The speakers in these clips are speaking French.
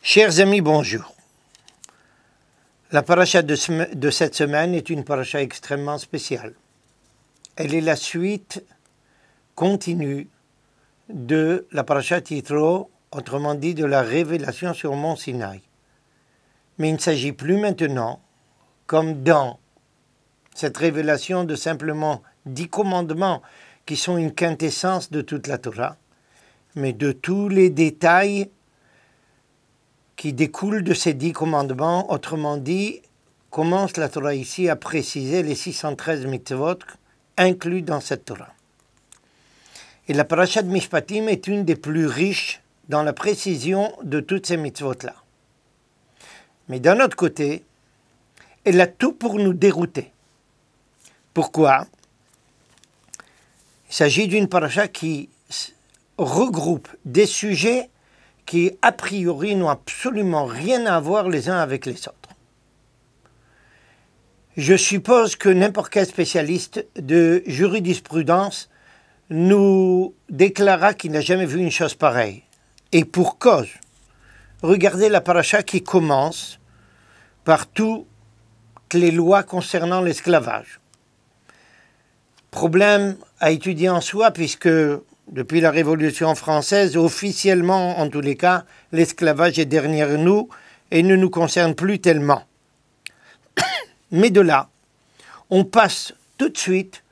Chers amis, bonjour. La paracha de cette semaine est une paracha extrêmement spéciale. Elle est la suite continue de la paracha Yitro, autrement dit de la révélation sur Mont Sinaï. Mais il ne s'agit plus maintenant, comme dans cette révélation, de simplement 10 commandements qui sont une quintessence de toute la Torah, mais de tous les détails qui découlent de ces 10 commandements. Autrement dit, commence la Torah ici à préciser les 613 mitzvot inclus dans cette Torah. Et la paracha de Mishpatim est une des plus riches dans la précision de toutes ces mitzvot-là. Mais d'un autre côté, elle a tout pour nous dérouter. Pourquoi? Il s'agit d'une paracha qui regroupe des sujets qui, a priori, n'ont absolument rien à voir les uns avec les autres. Je suppose que n'importe quel spécialiste de jurisprudence nous déclara qu'il n'a jamais vu une chose pareille. Et pour cause. Regardez la paracha qui commence par toutes les lois concernant l'esclavage. Problème à étudier en soi, puisque depuis la Révolution française, officiellement en tous les cas, l'esclavage est derrière nous et ne nous concerne plus tellement. Mais de là, on passe tout de suite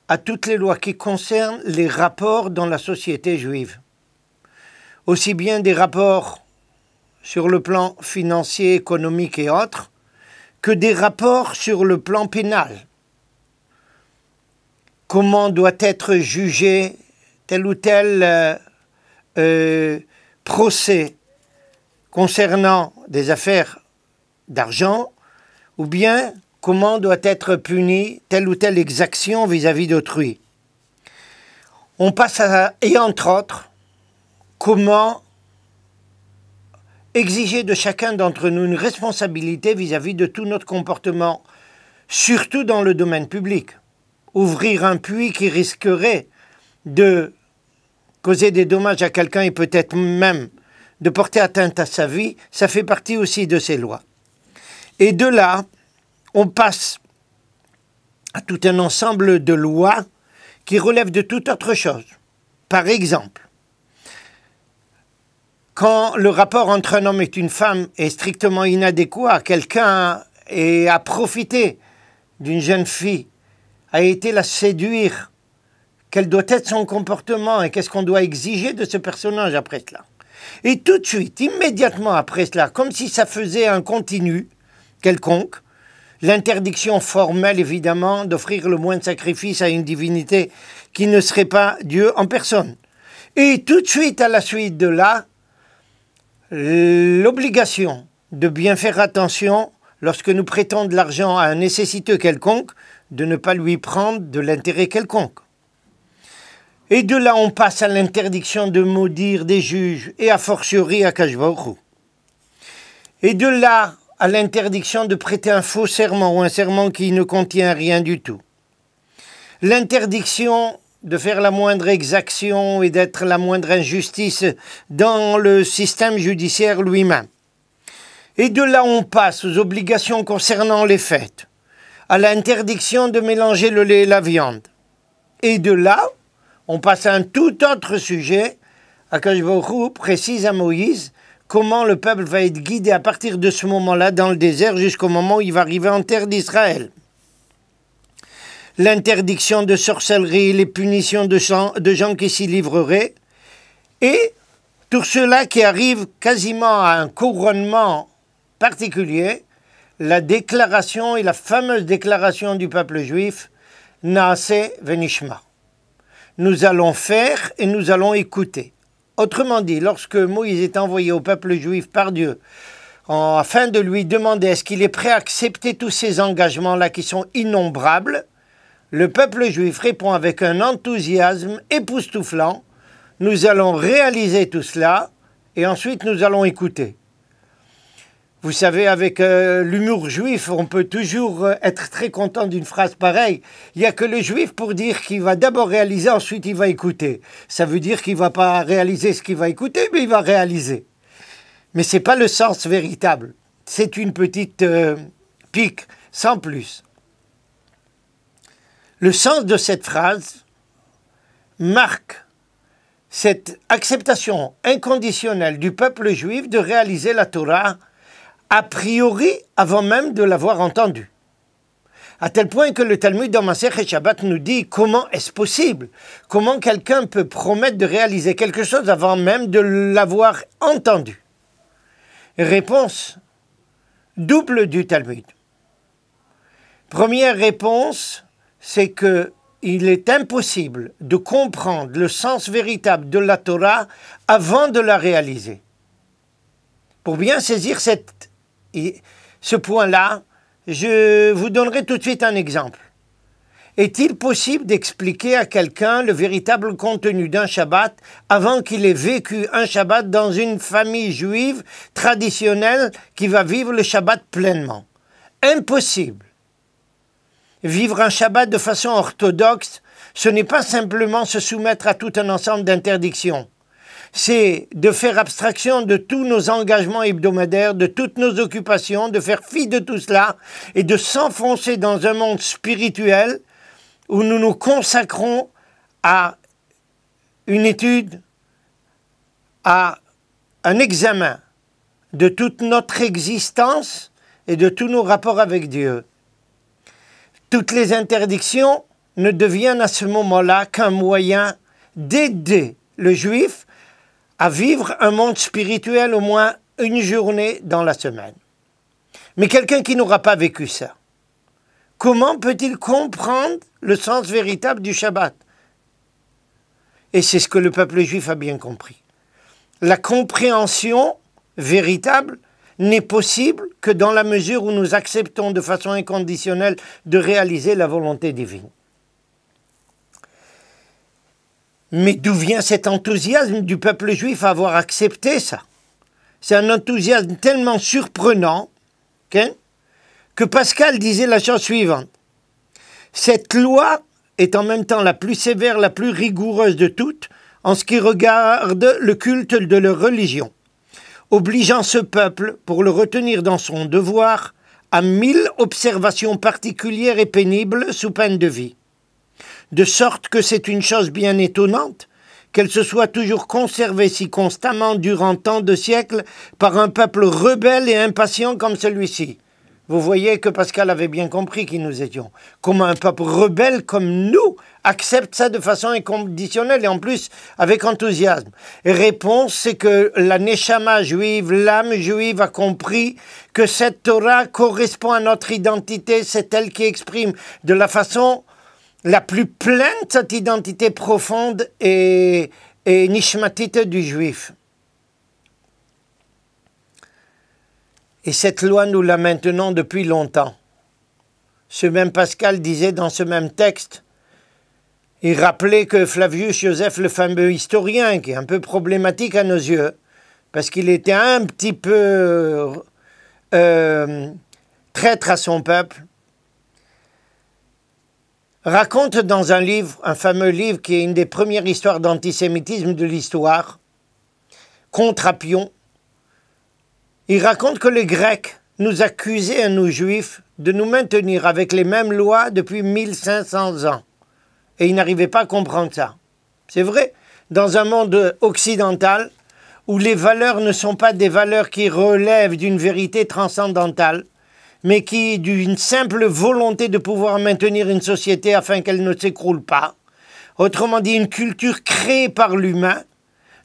à toutes les lois qui concernent les rapports dans la société juive. Aussi bien des rapports sur le plan financier, économique et autres, que des rapports sur le plan pénal. Comment doit être jugé tel ou tel procès concernant des affaires d'argent, ou bien comment doit être punie telle ou telle exaction vis-à-vis d'autrui. On passe à, et entre autres, comment exiger de chacun d'entre nous une responsabilité vis-à-vis de tout notre comportement, surtout dans le domaine public. Ouvrir un puits qui risquerait de causer des dommages à quelqu'un et peut-être même de porter atteinte à sa vie, ça fait partie aussi de ces lois. Et de là, on passe à tout un ensemble de lois qui relèvent de toute autre chose. Par exemple, quand le rapport entre un homme et une femme est strictement inadéquat, quelqu'un a profité d'une jeune fille, a été la séduire, quel doit être son comportement et qu'est-ce qu'on doit exiger de ce personnage après cela. Et tout de suite, immédiatement après cela, comme si ça faisait un continu quelconque, l'interdiction formelle évidemment d'offrir le moins de sacrifices à une divinité qui ne serait pas Dieu en personne. Et tout de suite à la suite de là, l'obligation de bien faire attention lorsque nous prêtons de l'argent à un nécessiteux quelconque, de ne pas lui prendre de l'intérêt quelconque. Et de là, on passe à l'interdiction de maudire des juges et a fortiori à Kadosh Baruch Hu. Et de là, à l'interdiction de prêter un faux serment ou un serment qui ne contient rien du tout. L'interdiction de faire la moindre exaction et d'être la moindre injustice dans le système judiciaire lui-même. Et de là, on passe aux obligations concernant les fêtes, à l'interdiction de mélanger le lait et la viande. Et de là, on passe à un tout autre sujet. Akadosh Baruch Hu précise à Moïse comment le peuple va être guidé à partir de ce moment-là dans le désert jusqu'au moment où il va arriver en terre d'Israël. L'interdiction de sorcellerie, les punitions de gens qui s'y livreraient, et tout cela qui arrive quasiment à un couronnement particulier, la déclaration et la fameuse déclaration du peuple juif, Naaseh venishma. Nous allons faire et nous allons écouter. Autrement dit, lorsque Moïse est envoyé au peuple juif par Dieu, afin de lui demander est-ce qu'il est prêt à accepter tous ces engagements-là qui sont innombrables, le peuple juif répond avec un enthousiasme époustouflant, nous allons réaliser tout cela et ensuite nous allons écouter. Vous savez, avec l'humour juif, on peut toujours être très content d'une phrase pareille. Il n'y a que le juif pour dire qu'il va d'abord réaliser, ensuite il va écouter. Ça veut dire qu'il ne va pas réaliser ce qu'il va écouter, mais il va réaliser. Mais ce n'est pas le sens véritable. C'est une petite pique, sans plus. Le sens de cette phrase marque cette acceptation inconditionnelle du peuple juif de réaliser la Torah a priori avant même de l'avoir entendue. À tel point que le Talmud dans Masechet Shabbat nous dit comment est-ce possible? Comment quelqu'un peut promettre de réaliser quelque chose avant même de l'avoir entendu? Réponse double du Talmud. Première réponse, c'est que il est impossible de comprendre le sens véritable de la Torah avant de la réaliser. Pour bien saisir ce point-là, je vous donnerai tout de suite un exemple. Est-il possible d'expliquer à quelqu'un le véritable contenu d'un Shabbat avant qu'il ait vécu un Shabbat dans une famille juive traditionnelle qui va vivre le Shabbat pleinement? Impossible. Vivre un Shabbat de façon orthodoxe, ce n'est pas simplement se soumettre à tout un ensemble d'interdictions. C'est de faire abstraction de tous nos engagements hebdomadaires, de toutes nos occupations, de faire fi de tout cela et de s'enfoncer dans un monde spirituel où nous nous consacrons à une étude, à un examen de toute notre existence et de tous nos rapports avec Dieu. Toutes les interdictions ne deviennent à ce moment-là qu'un moyen d'aider le juif à vivre un monde spirituel au moins une journée dans la semaine. Mais quelqu'un qui n'aura pas vécu ça, comment peut-il comprendre le sens véritable du Shabbat? Et c'est ce que le peuple juif a bien compris. La compréhension véritable n'est possible que dans la mesure où nous acceptons de façon inconditionnelle de réaliser la volonté divine. Mais d'où vient cet enthousiasme du peuple juif à avoir accepté ça? C'est un enthousiasme tellement surprenant que Pascal disait la chose suivante. Cette loi est en même temps la plus sévère, la plus rigoureuse de toutes en ce qui regarde le culte de leur religion, obligeant ce peuple, pour le retenir dans son devoir, à 1000 observations particulières et pénibles sous peine de vie. De sorte que c'est une chose bien étonnante qu'elle se soit toujours conservée si constamment durant tant de siècles par un peuple rebelle et impatient comme celui-ci. Vous voyez que Pascal avait bien compris qui nous étions. Comment un peuple rebelle comme nous accepte ça de façon inconditionnelle et en plus avec enthousiasme. Et réponse, c'est que la neshama juive, l'âme juive a compris que cette Torah correspond à notre identité, c'est elle qui exprime de la façon la plus pleine cette identité profonde et nishmatite du juif. Et cette loi, nous la maintenons depuis longtemps. Ce même Pascal disait dans ce même texte, il rappelait que Flavius Joseph, le fameux historien, qui est un peu problématique à nos yeux, parce qu'il était un petit peu traître à son peuple, raconte dans un livre, un fameux livre qui est une des premières histoires d'antisémitisme de l'histoire, contre Appion. Il raconte que les Grecs nous accusaient à nous Juifs de nous maintenir avec les mêmes lois depuis 1500 ans. Et ils n'arrivaient pas à comprendre ça. C'est vrai, dans un monde occidental où les valeurs ne sont pas des valeurs qui relèvent d'une vérité transcendantale, mais qui, d'une simple volonté de pouvoir maintenir une société afin qu'elle ne s'écroule pas, autrement dit une culture créée par l'humain,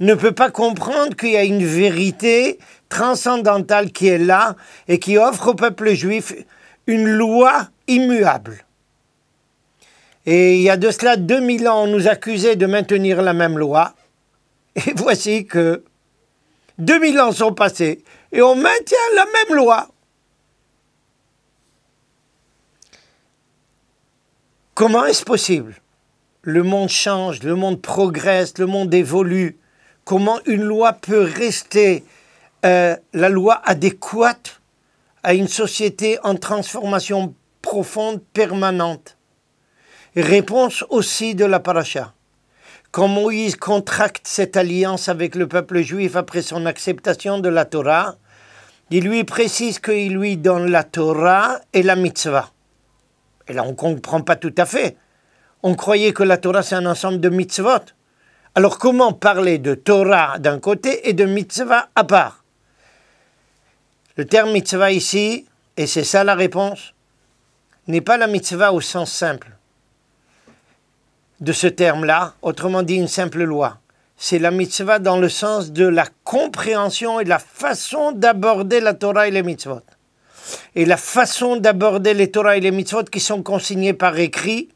ne peut pas comprendre qu'il y a une vérité transcendantale qui est là et qui offre au peuple juif une loi immuable. Et il y a de cela 2000 ans, on nous accusait de maintenir la même loi. Et voici que 2000 ans sont passés et on maintient la même loi. Comment est-ce possible? Le monde change, le monde progresse, le monde évolue. Comment une loi peut rester la loi adéquate à une société en transformation profonde, permanente? Réponse aussi de la paracha. quand Moïse contracte cette alliance avec le peuple juif après son acceptation de la Torah, il lui précise qu'il lui donne la Torah et la mitzvah. Et là, on ne comprend pas tout à fait. On croyait que la Torah, c'est un ensemble de mitzvot. Alors, comment parler de Torah d'un côté et de mitzvah à part? Le terme mitzvah ici, et c'est ça la réponse, n'est pas la mitzvah au sens simple de ce terme-là, autrement dit une simple loi. C'est la mitzvah dans le sens de la compréhension et de la façon d'aborder la Torah et les mitzvot. Et la façon d'aborder les Torah et les mitzvot qui sont consignés par écrit,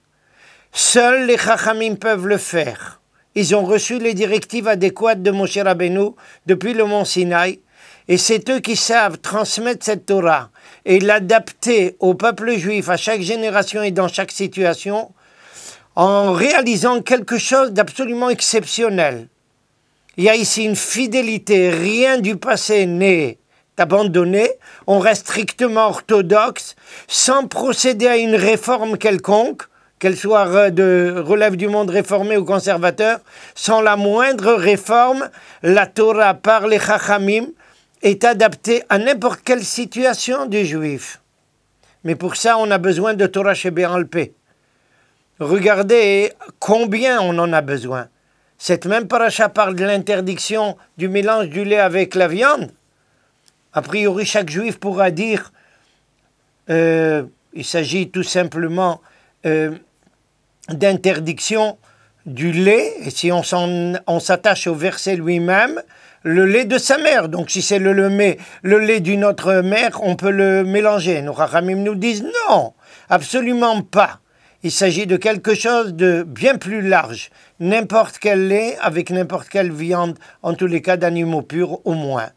seuls les Chachamim peuvent le faire. Ils ont reçu les directives adéquates de Moshe Rabbeinu depuis le mont Sinaï, et c'est eux qui savent transmettre cette Torah et l'adapter au peuple juif à chaque génération et dans chaque situation, en réalisant quelque chose d'absolument exceptionnel. Il y a ici une fidélité, rien du passé n'est abandonné, on reste strictement orthodoxe, sans procéder à une réforme quelconque, qu'elle soit relève du monde réformé ou conservateur, sans la moindre réforme, la Torah par les Chachamim est adaptée à n'importe quelle situation du juif. Mais pour ça, on a besoin de Torah Shebé'al-Peh. Regardez combien on en a besoin. Cette même paracha parle de l'interdiction du mélange du lait avec la viande. A priori, chaque juif pourra dire, il s'agit tout simplement d'interdiction du lait, et si on s'attache au verset lui-même, le lait de sa mère. Donc si c'est le lait d'une autre mère, on peut le mélanger. Nos Chachamim nous disent non, absolument pas. Il s'agit de quelque chose de bien plus large. N'importe quel lait avec n'importe quelle viande, en tous les cas d'animaux purs au moins.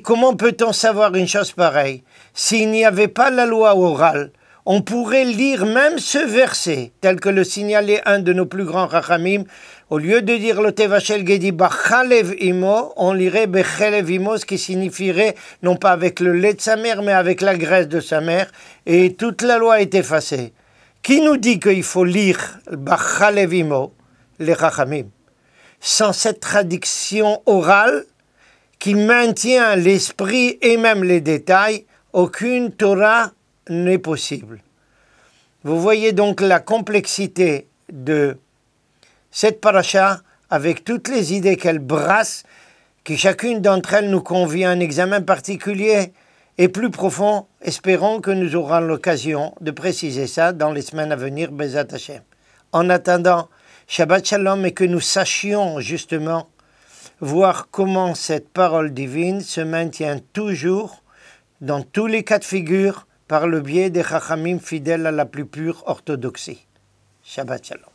Comment peut-on savoir une chose pareille? S'il n'y avait pas la loi orale, on pourrait lire même ce verset, tel que le signalait un de nos plus grands Chachamim. Au lieu de dire le Tevachel Gedi Bachalev Imo, on lirait Bechelev Imo, ce qui signifierait non pas avec le lait de sa mère, mais avec la graisse de sa mère, et toute la loi est effacée. Qui nous dit qu'il faut lire Bachalev Imo, les Chachamim? Sans cette traduction orale qui maintient l'esprit et même les détails, aucune Torah n'est possible. Vous voyez donc la complexité de cette paracha avec toutes les idées qu'elle brasse, qui chacune d'entre elles nous convient à un examen particulier et plus profond. Espérons que nous aurons l'occasion de préciser ça dans les semaines à venir, Bezat Hashem. En attendant, Shabbat Shalom, et que nous sachions justement voir comment cette parole divine se maintient toujours dans tous les cas de figure par le biais des Chachamim fidèles à la plus pure orthodoxie. Shabbat Shalom.